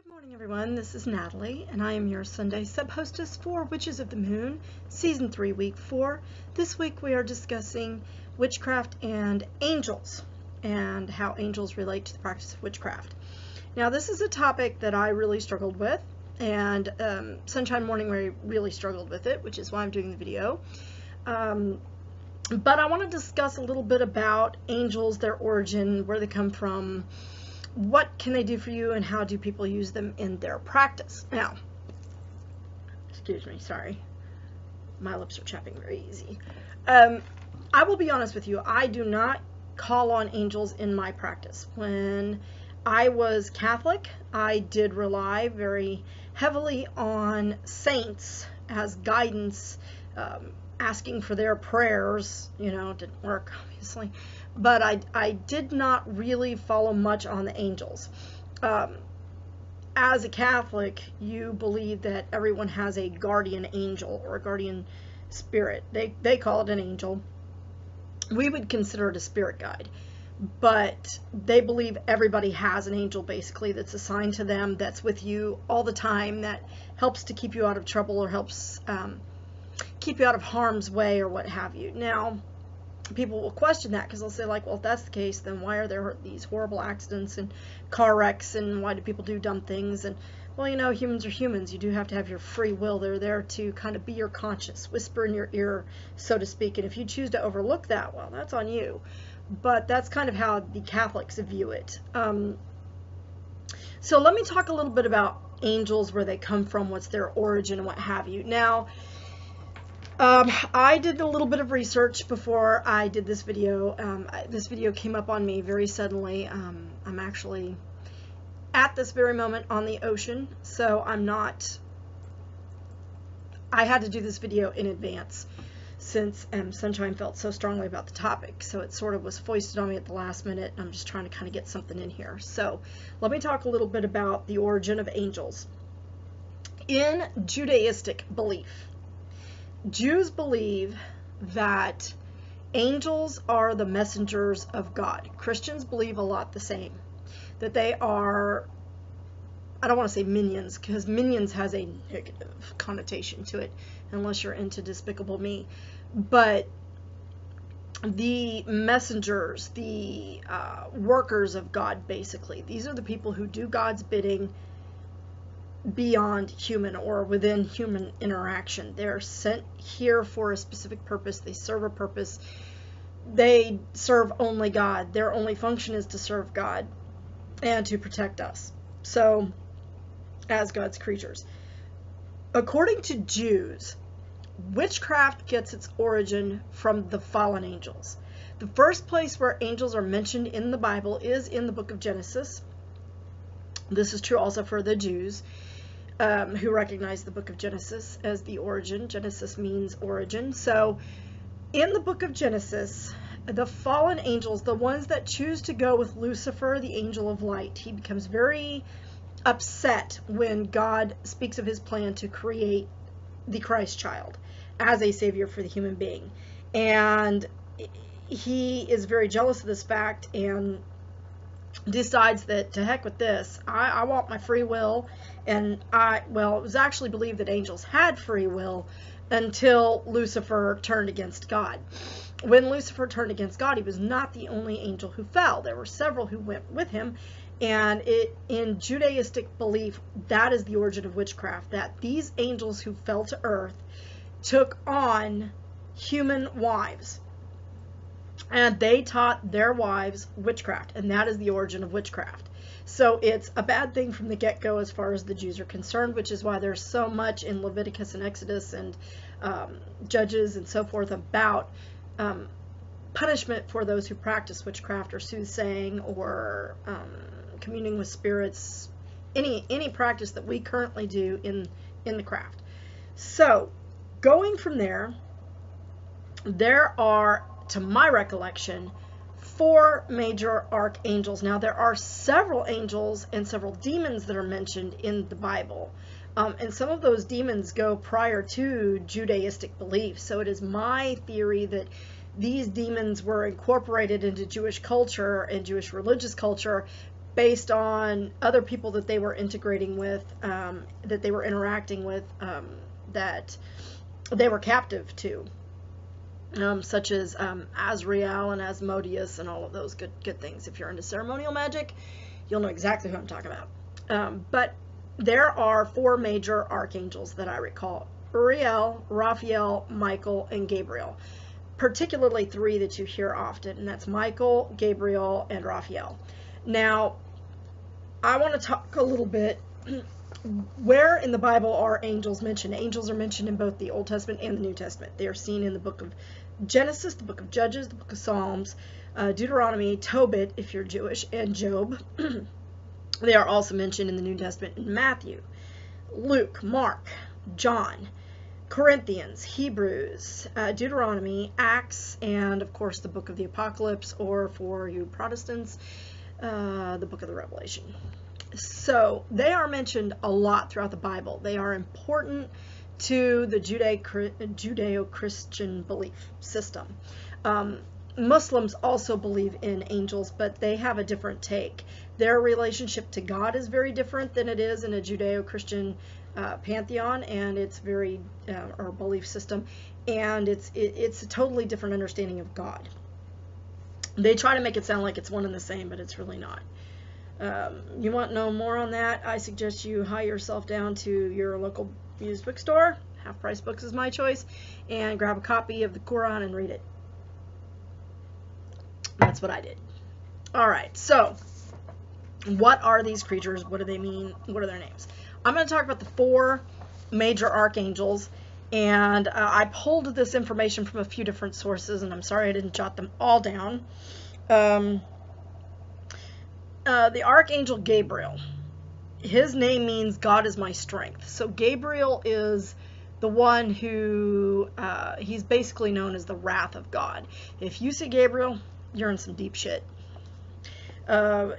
Good morning, everyone. This is Natalie, and I am your Sunday sub-hostess for Witches of the Moon, Season 3, Week 4. This week we are discussing witchcraft and angels, and how angels relate to the practice of witchcraft. Now, this is a topic that I really struggled with, and Sunshine Morning Rae really struggled with it, which is why I'm doing the video. But I want to discuss a little bit about angels, their origin, where they come from, what can they do for you, and how do people use them in their practice. Now, excuse me, sorry, my lips are chapping very easy. I will be honest with you, I do not call on angels in my practice. When I was Catholic, I did rely very heavily on saints as guidance, asking for their prayers. You know, it didn't work, obviously. But I did not really follow much on the angels. As a Catholic, you believe that everyone has a guardian angel or a guardian spirit. They call it an angel. We would consider it a spirit guide. But they believe everybody has an angel, basically, that's assigned to them, that's with you all the time, that helps to keep you out of trouble or helps keep you out of harm's way or what have you. Now, people will question that because they'll say, like, well, if that's the case, then why are there these horrible accidents and car wrecks, and why do people do dumb things? And, well, you know, humans are humans. You do have to have your free will. They're there to kind of be your conscience, whisper in your ear, so to speak. And if you choose to overlook that, well, that's on you. But that's kind of how the Catholics view it. So let me talk a little bit about angels, where they come from, what's their origin, and what have you. Now, I did a little bit of research before I did this video. This video came up on me very suddenly. I'm actually at this very moment on the ocean, so I had to do this video in advance since Sunshine felt so strongly about the topic. So it sort of was foisted on me at the last minute, and I'm just trying to kind of get something in here. So let me talk a little bit about the origin of angels. In Judaistic belief, Jews believe that angels are the messengers of God. Christians believe a lot the same, that they are, I don't want to say minions, because minions has a negative connotation to it, unless you're into Despicable Me. But the messengers, the workers of God, basically. These are the people who do God's bidding beyond human or within human interaction. They're sent here for a specific purpose. They serve a purpose. They serve only God. Their only function is to serve God and to protect us. So, as God's creatures. According to Jews, witchcraft gets its origin from the fallen angels. The first place where angels are mentioned in the Bible is in the book of Genesis. This is true also for the Jews, who recognize the book of Genesis as the origin. Genesis means origin. So in the book of Genesis, the fallen angels, the ones that choose to go with Lucifer, the angel of light, he becomes very upset when God speaks of his plan to create the Christ child as a savior for the human being. And he is very jealous of this fact and decides that to heck with this, I want my free will. And well, it was actually believed that angels had free will until Lucifer turned against God. When Lucifer turned against God, he was not the only angel who fell. There were several who went with him. And in Judaistic belief, that is the origin of witchcraft, that these angels who fell to earth took on human wives. And they taught their wives witchcraft, and that is the origin of witchcraft. So it's a bad thing from the get-go as far as the Jews are concerned, which is why there's so much in Leviticus and Exodus and Judges and so forth about punishment for those who practice witchcraft or soothsaying or communing with spirits, any practice that we currently do in the craft. So going from there, there are, to my recollection, 4 major archangels. Now, there are several angels and several demons that are mentioned in the Bible. And some of those demons go prior to Judaistic belief. So it is my theory that these demons were incorporated into Jewish culture and Jewish religious culture based on other people that they were integrating with, that they were interacting with, that they were captive to, such as Azrael and Asmodeus and all of those good things. If you're into ceremonial magic, you'll know exactly who I'm talking about. But there are 4 major archangels that I recall: Uriel, Raphael, Michael, and Gabriel. Particularly 3 that you hear often, and that's Michael, Gabriel, and Raphael. Now, I want to talk a little bit where in the Bible are angels mentioned. Angels are mentioned in both the Old Testament and the New Testament. They are seen in the book of Genesis, the book of Judges, the book of Psalms, Deuteronomy, Tobit, if you're Jewish, and Job. They are also mentioned in the New Testament in Matthew, Luke, Mark, John, Corinthians, Hebrews, Deuteronomy, Acts, and of course the book of the Apocalypse, or for you Protestants, the book of the Revelation. So they are mentioned a lot throughout the Bible. They are important to the Judeo-Christian belief system. Muslims also believe in angels, but they have a different take. Their relationship to God is very different than it is in a Judeo-Christian pantheon, and it's very or belief system, and it's a totally different understanding of God. They try to make it sound like it's one and the same, but it's really not. You want to know more on that? I suggest you hie yourself down to your local used bookstore. Half price books is my choice, and grab a copy of the Quran and read it. That's what I did. All right, so what are these creatures? What do they mean? What are their names? I'm going to talk about the 4 major archangels, and I pulled this information from a few different sources, and I'm sorry I didn't jot them all down. The archangel Gabriel, his name means God is my strength. So Gabriel is the one who, he's basically known as the wrath of God. If you see Gabriel, you're in some deep shit.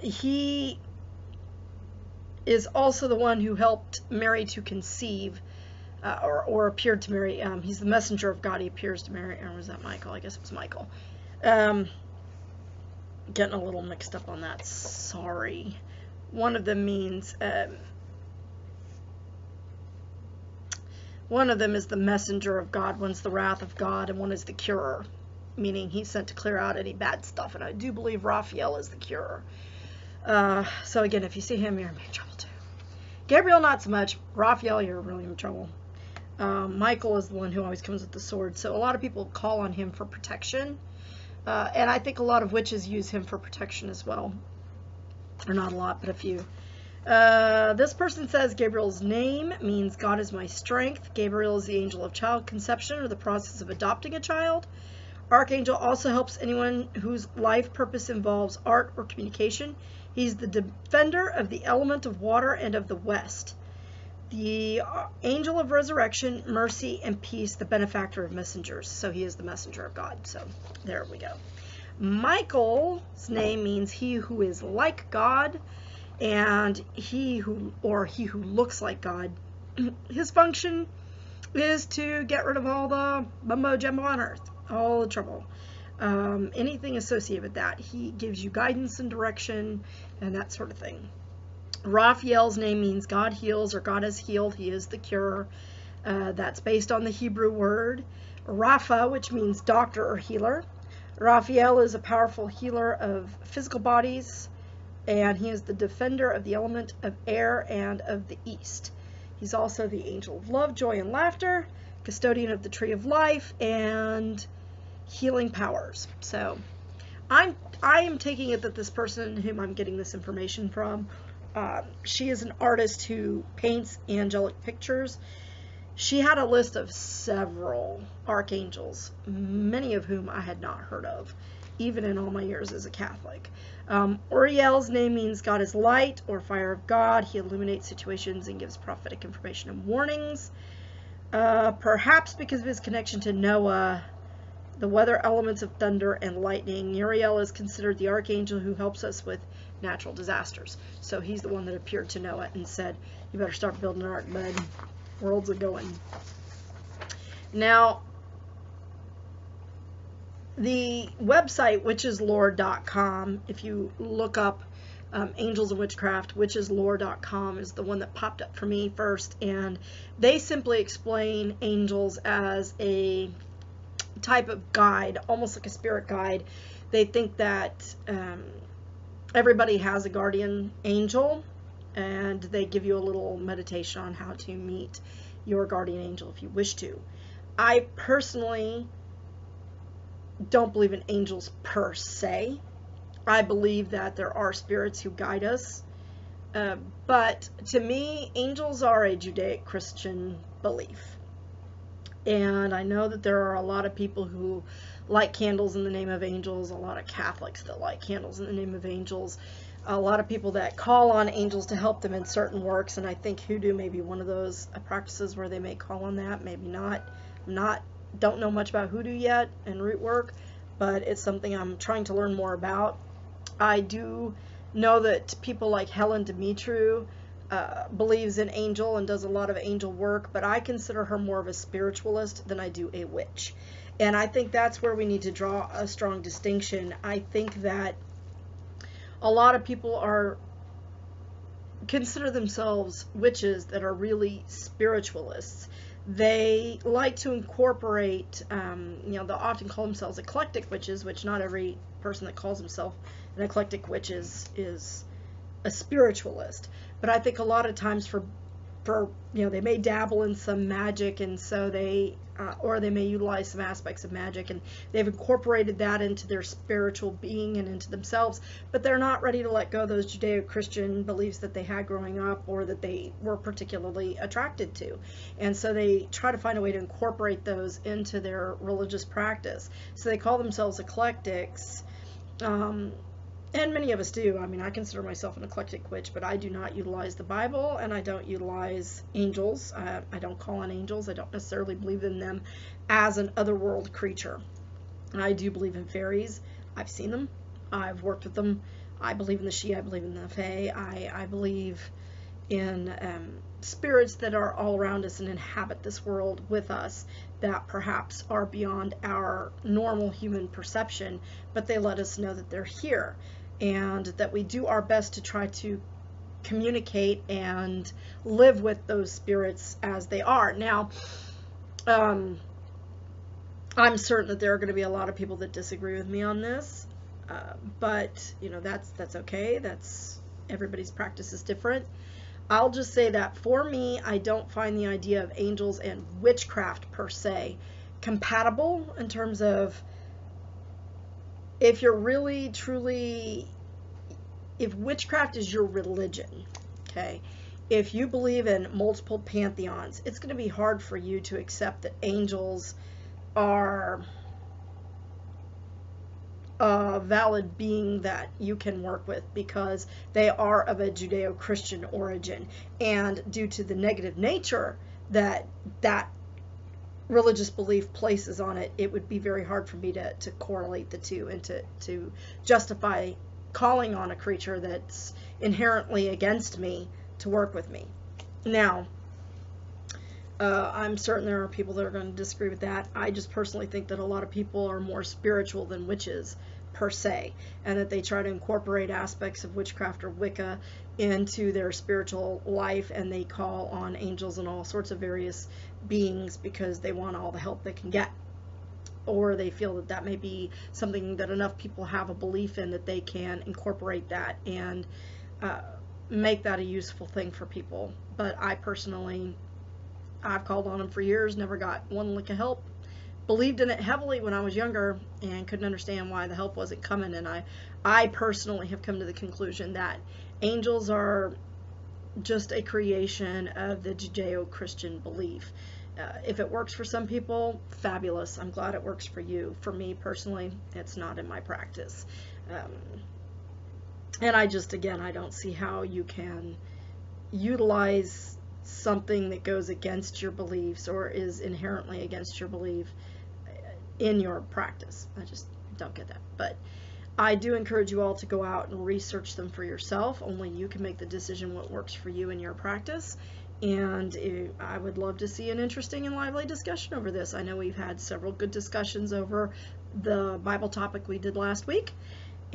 He is also the one who helped Mary to conceive, or appeared to Mary. He's the messenger of God. He appears to Mary. Or was that Michael? I guess it was Michael. Getting a little mixed up on that. Sorry. One of them means, one of them is the messenger of God, one's the wrath of God, and one is the curer, meaning he's sent to clear out any bad stuff. And I do believe Raphael is the curer. So again, if you see him, you're in big trouble too. Gabriel, not so much. Raphael, you're really in trouble. Michael is the one who always comes with the sword. So a lot of people call on him for protection. And I think a lot of witches use him for protection as well. Or not a lot, but a few. This person says Gabriel's name means God is my strength. Gabriel is the angel of child conception, or the process of adopting a child. Archangel also helps anyone whose life purpose involves art or communication. He's the defender of the element of water and of the West. The angel of resurrection, mercy, and peace, the benefactor of messengers. So he is the messenger of God. So there we go. Michael's name means he who is like God, and he who looks like God. His function is to get rid of all the mumbo jumbo on earth, all the trouble, anything associated with that. He gives you guidance and direction and that sort of thing. Raphael's name means God heals, or God has healed. He is the cure. That's based on the Hebrew word Rapha, which means doctor or healer. Raphael is a powerful healer of physical bodies, and he is the defender of the element of air and of the east. He's also the angel of love, joy, and laughter, custodian of the tree of life, and healing powers. So I am taking it that this person whom I'm getting this information from, she is an artist who paints angelic pictures. She had a list of several archangels, many of whom I had not heard of, even in all my years as a Catholic. Uriel's name means God is light, or fire of God. He illuminates situations and gives prophetic information and warnings. Perhaps because of his connection to Noah, the weather elements of thunder and lightning, Uriel is considered the archangel who helps us with natural disasters. So he's the one that appeared to Noah and said, you better start building an ark, bud. World's a-going. Now, the website witcheslore.com, if you look up Angels and Witchcraft, witcheslore.com is the one that popped up for me first, and they simply explain angels as a type of guide, almost like a spirit guide. They think that everybody has a guardian angel, and they give you a little meditation on how to meet your guardian angel if you wish to. I personally don't believe in angels per se. I believe that there are spirits who guide us, but to me, angels are a Judaic-Christian belief. And I know that there are a lot of people who light candles in the name of angels, a lot of Catholics that light candles in the name of angels, a lot of people that call on angels to help them in certain works, and I think hoodoo may be one of those practices where they may call on that, maybe not. Don't know much about hoodoo yet and root work, but it's something I'm trying to learn more about. I do know that people like Helen Demetru believes in angel and does a lot of angel work, but I consider her more of a spiritualist than I do a witch. And I think that's where we need to draw a strong distinction. I think that a lot of people consider themselves witches that are really spiritualists. They like to incorporate, they'll often call themselves eclectic witches, which not every person that calls himself an eclectic witch is a spiritualist. But I think a lot of times they may dabble in some magic, and so or they may utilize some aspects of magic, and they've incorporated that into their spiritual being and into themselves, but they're not ready to let go of those Judeo-Christian beliefs that they had growing up or that they were particularly attracted to. And so they try to find a way to incorporate those into their religious practice. So they call themselves eclectics. And many of us do. I mean, I consider myself an eclectic witch, but I do not utilize the Bible, and I don't utilize angels. I don't call on angels. I don't necessarily believe in them as an otherworld creature. And I do believe in fairies. I've seen them. I've worked with them. I believe in the She. I believe in the Fae. I believe in spirits that are all around us and inhabit this world with us, that perhaps are beyond our normal human perception, but they let us know that they're here, and that we do our best to try to communicate and live with those spirits as they are. Now, I'm certain that there are going to be a lot of people that disagree with me on this, but that's okay. That's everybody's practice is different. I'll just say that for me, I don't find the idea of angels and witchcraft per se compatible, in terms of if you're really truly, if witchcraft is your religion, okay, if you believe in multiple pantheons, it's going to be hard for you to accept that angels are a valid being that you can work with, because they are of a Judeo-Christian origin, and due to the negative nature that religious belief places on it, it would be very hard for me to correlate the two and to justify calling on a creature that's inherently against me to work with me. Now, I'm certain there are people that are going to disagree with that. I just personally think that a lot of people are more spiritual than witches per se, and that they try to incorporate aspects of witchcraft or Wicca into their spiritual life, and they call on angels and all sorts of various beings because they want all the help they can get, or they feel that that may be something that enough people have a belief in that they can incorporate that and make that a useful thing for people. But I personally, I've called on them for years, never got one lick of help. Believed in it heavily when I was younger and couldn't understand why the help wasn't coming. And I personally have come to the conclusion that angels are just a creation of the Judeo-Christian belief. If it works for some people, fabulous. I'm glad it works for you. For me personally, it's not in my practice. And I don't see how you can utilize something that goes against your beliefs or is inherently against your belief in your practice. I just don't get that. But I do encourage you all to go out and research them for yourself. Only you can make the decision what works for you in your practice. And I would love to see an interesting and lively discussion over this. I know we've had several good discussions over the Bible topic we did last week.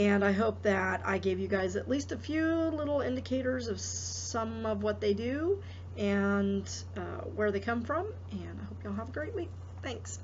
And I hope that I gave you guys at least a few little indicators of some of what they do and where they come from. And I hope y'all have a great week. Thanks.